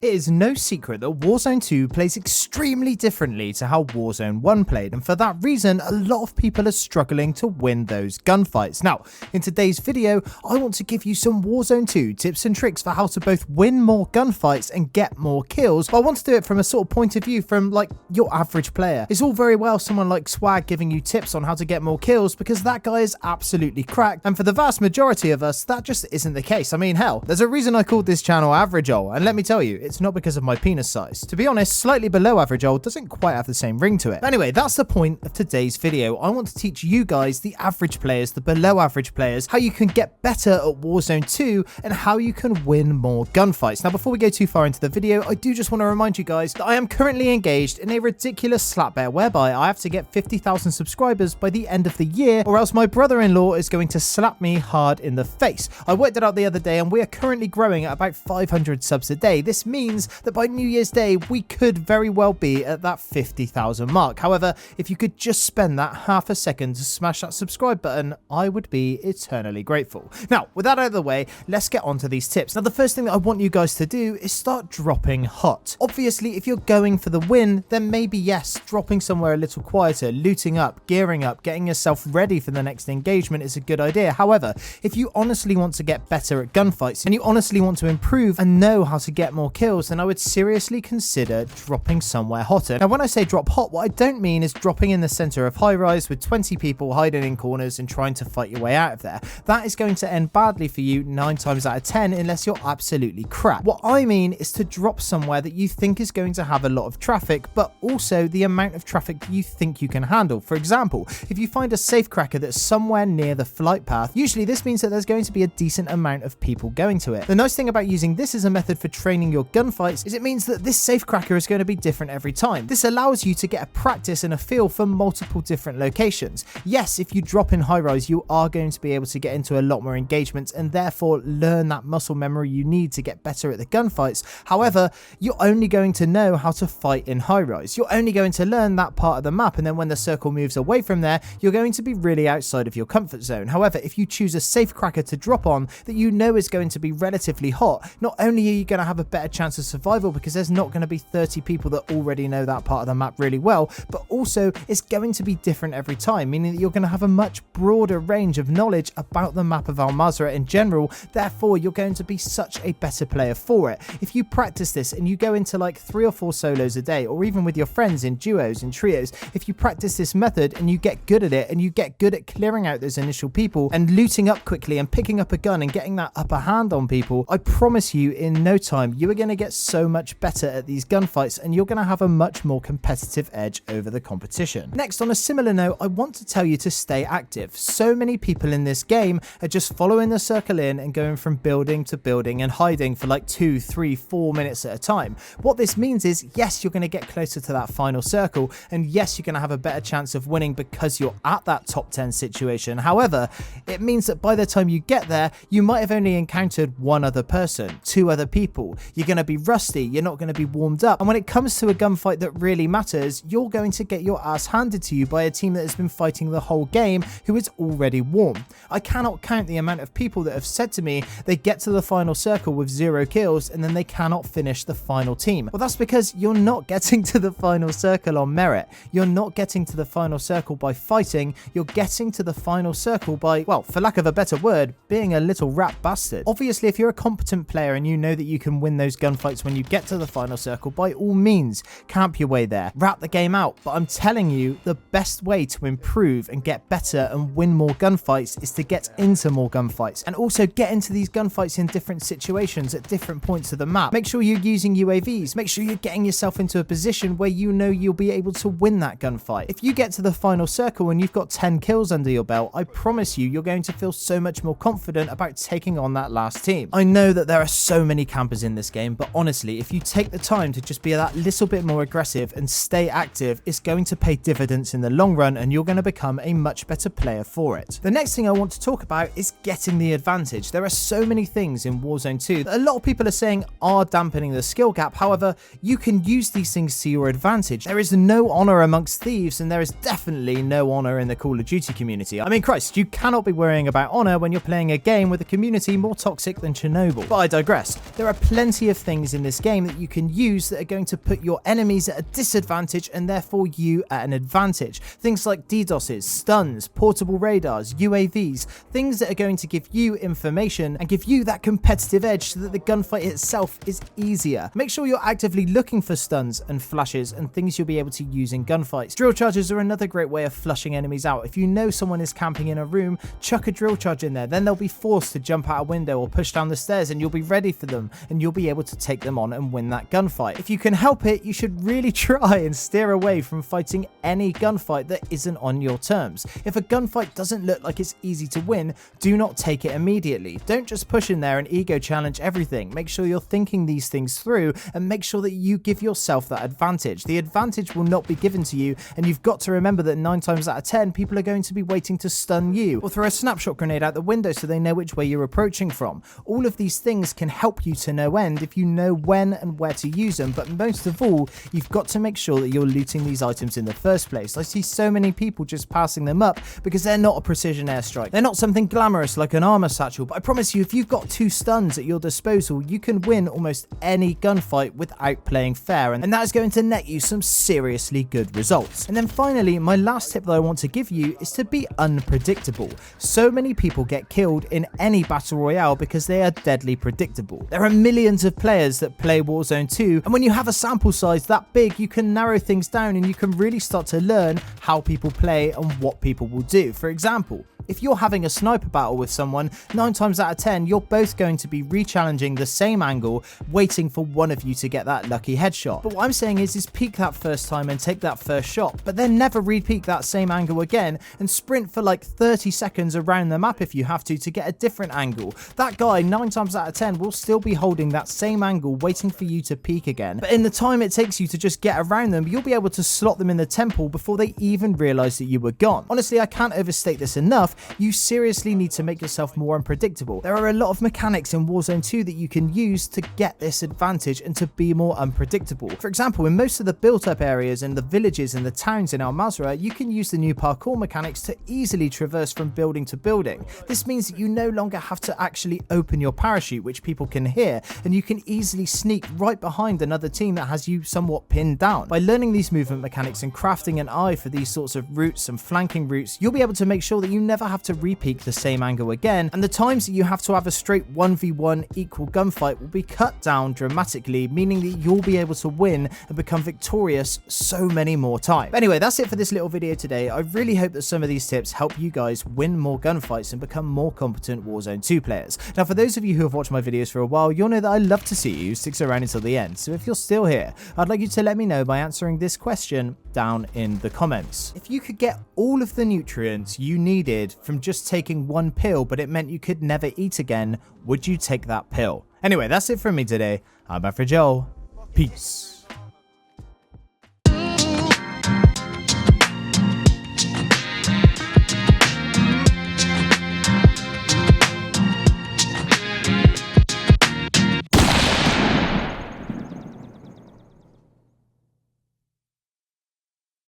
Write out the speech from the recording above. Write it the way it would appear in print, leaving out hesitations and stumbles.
It is no secret that Warzone 2 plays extremely differently to how Warzone 1 played, and for that reason, a lot of people are struggling to win those gunfights. Now, in today's video, I want to give you some Warzone 2 tips and tricks for how to both win more gunfights and get more kills, but I want to do it from a sort of point of view from, like, your average player. It's all very well someone like Swag giving you tips on how to get more kills, because that guy is absolutely cracked, and for the vast majority of us, that just isn't the case. I mean, hell, there's a reason I called this channel Average Ol, and let me tell you, it's not because of my penis size. To be honest, slightly below average old doesn't quite have the same ring to it. But anyway, that's the point of today's video. I want to teach you guys, the average players, the below average players, how you can get better at Warzone 2 and how you can win more gunfights. Now, before we go too far into the video, I do just want to remind you guys that I am currently engaged in a ridiculous slap bet whereby I have to get 50,000 subscribers by the end of the year, or else my brother-in-law is going to slap me hard in the face. I worked it out the other day and we are currently growing at about 500 subs a day. This means that by New Year's Day, we could very well be at that 50,000 mark. However, if you could just spend that half a second to smash that subscribe button, I would be eternally grateful. Now, with that out of the way, let's get on to these tips. Now, the first thing that I want you guys to do is start dropping hot. Obviously, if you're going for the win, then maybe yes, dropping somewhere a little quieter, looting up, gearing up, getting yourself ready for the next engagement is a good idea. However, if you honestly want to get better at gunfights and you honestly want to improve and know how to get more kills, then I would seriously consider dropping somewhere hotter. Now, when I say drop hot, what I don't mean is dropping in the center of high rise with 20 people hiding in corners and trying to fight your way out of there. That is going to end badly for you 9 times out of 10 unless you're absolutely crap. What I mean is to drop somewhere that you think is going to have a lot of traffic, but also the amount of traffic that you think you can handle. For example, if you find a safe cracker that's somewhere near the flight path, usually this means that there's going to be a decent amount of people going to it. The nice thing about using this as a method for training your gunfights is it means that this safe cracker is going to be different every time. This allows you to get a practice and a feel for multiple different locations. Yes, if you drop in high rise, you are going to be able to get into a lot more engagements and therefore learn that muscle memory you need to get better at the gunfights. However, you're only going to know how to fight in high rise. You're only going to learn that part of the map, and then when the circle moves away from there, you're going to be really outside of your comfort zone. However, if you choose a safe cracker to drop on that you know is going to be relatively hot, not only are you going to have a better chance of survival because there's not going to be 30 people that already know that part of the map really well, but also it's going to be different every time, meaning that you're going to have a much broader range of knowledge about the map of Al Mazrah in general. Therefore, you're going to be such a better player for it. If you practice this and you go into like 3 or 4 solos a day, or even with your friends in duos and trios, if you practice this method and you get good at it and you get good at clearing out those initial people and looting up quickly and picking up a gun and getting that upper hand on people, I promise you in no time you are going to get so much better at these gunfights and you're going to have a much more competitive edge over the competition. Next, on a similar note, I want to tell you to stay active. So many people in this game are just following the circle in and going from building to building and hiding for like 2, 3, 4 minutes at a time. What this means is, yes, you're going to get closer to that final circle, and yes, you're going to have a better chance of winning because you're at that top 10 situation. However, it means that by the time you get there, you might have only encountered 1 other person, 2 other people. You're going to be rusty, you're not going to be warmed up, and when it comes to a gunfight that really matters, you're going to get your ass handed to you by a team that has been fighting the whole game who is already warm. I cannot count the amount of people that have said to me they get to the final circle with 0 kills and then they cannot finish the final team. Well, that's because you're not getting to the final circle on merit. You're not getting to the final circle by fighting. You're getting to the final circle by, well, for lack of a better word, being a little rat bastard. Obviously, if you're a competent player and you know that you can win those gunfights when you get to the final circle, by all means, camp your way there, rat the game out. But I'm telling you, the best way to improve and get better and win more gunfights is to get into more gunfights and also get into these gunfights in different situations at different points of the map. Make sure you're using UAVs. Make sure you're getting yourself into a position where you know you'll be able to win that gunfight. If you get to the final circle and you've got 10 kills under your belt, I promise you're going to feel so much more confident about taking on that last team. I know that there are so many campers in this game, but honestly, if you take the time to just be that little bit more aggressive and stay active, it's going to pay dividends in the long run and you're going to become a much better player for it. The next thing I want to talk about is getting the advantage. There are so many things in Warzone 2 that a lot of people are saying are dampening the skill gap. However, you can use these things to your advantage. There is no honor amongst thieves, and there is definitely no honor in the Call of Duty community. I mean, Christ, you cannot be worrying about honor when you're playing a game with a community more toxic than Chernobyl. But I digress. There are plenty of things in this game that you can use that are going to put your enemies at a disadvantage and therefore you at an advantage. Things like DDoSes, stuns, portable radars, UAVs, things that are going to give you information and give you that competitive edge so that the gunfight itself is easier. Make sure you're actively looking for stuns and flashes and things you'll be able to use in gunfights. Drill charges are another great way of flushing enemies out. If you know someone is camping in a room, chuck a drill charge in there, then they'll be forced to jump out a window or push down the stairs and you'll be ready for them and you'll be able to take them on and win that gunfight. If you can help it, you should really try and steer away from fighting any gunfight that isn't on your terms. If a gunfight doesn't look like it's easy to win, do not take it immediately. Don't just push in there and ego challenge everything. Make sure you're thinking these things through and make sure that you give yourself that advantage. The advantage will not be given to you, and you've got to remember that 9 times out of 10 people are going to be waiting to stun you or throw a snapshot grenade out the window so they know which way you're approaching from. All of these things can help you to no end if you know when and where to use them, but most of all, you've got to make sure that you're looting these items in the first place. I see so many people just passing them up because they're not a precision airstrike. They're not something glamorous like an armor satchel, but I promise you, if you've got 2 stuns at your disposal, you can win almost any gunfight without playing fair, and that is going to net you some seriously good results. And then finally, my last tip that I want to give you is to be unpredictable. So many people get killed in any battle royale because they are deadly predictable. There are millions of players that play Warzone 2, and when you have a sample size that big, you can narrow things down and you can really start to learn how people play and what people will do. For example, if you're having a sniper battle with someone, 9 times out of 10, you're both going to be re-challenging the same angle, waiting for one of you to get that lucky headshot. But what I'm saying is peek that first time and take that first shot, but then never re-peek that same angle again and sprint for like 30 seconds around the map if you have to get a different angle. That guy, 9 times out of 10, will still be holding that same angle, waiting for you to peek again. But in the time it takes you to just get around them, you'll be able to slot them in the temple before they even realize that you were gone. Honestly, I can't overstate this enough. You seriously need to make yourself more unpredictable. There are a lot of mechanics in Warzone 2 that you can use to get this advantage and to be more unpredictable. For example, in most of the built-up areas and the villages and the towns in Al Mazrah, you can use the new parkour mechanics to easily traverse from building to building. This means that you no longer have to actually open your parachute, which people can hear, and you can easily sneak right behind another team that has you somewhat pinned down. By learning these movement mechanics and crafting an eye for these sorts of routes and flanking routes, you'll be able to make sure that you never have to re-peek the same angle again, and the times that you have to have a straight 1v1 equal gunfight will be cut down dramatically, meaning that you'll be able to win and become victorious so many more times. But anyway, that's it for this little video today. I really hope that some of these tips help you guys win more gunfights and become more competent Warzone 2 players. Now, for those of you who have watched my videos for a while, you'll know that I love to see you stick around until the end. So if you're still here, I'd like you to let me know by answering this question down in the comments. If you could get all of the nutrients you needed from just taking one pill, but it meant you could never eat again, would you take that pill? Anyway, that's it from me today. I'm Average Joel. Peace.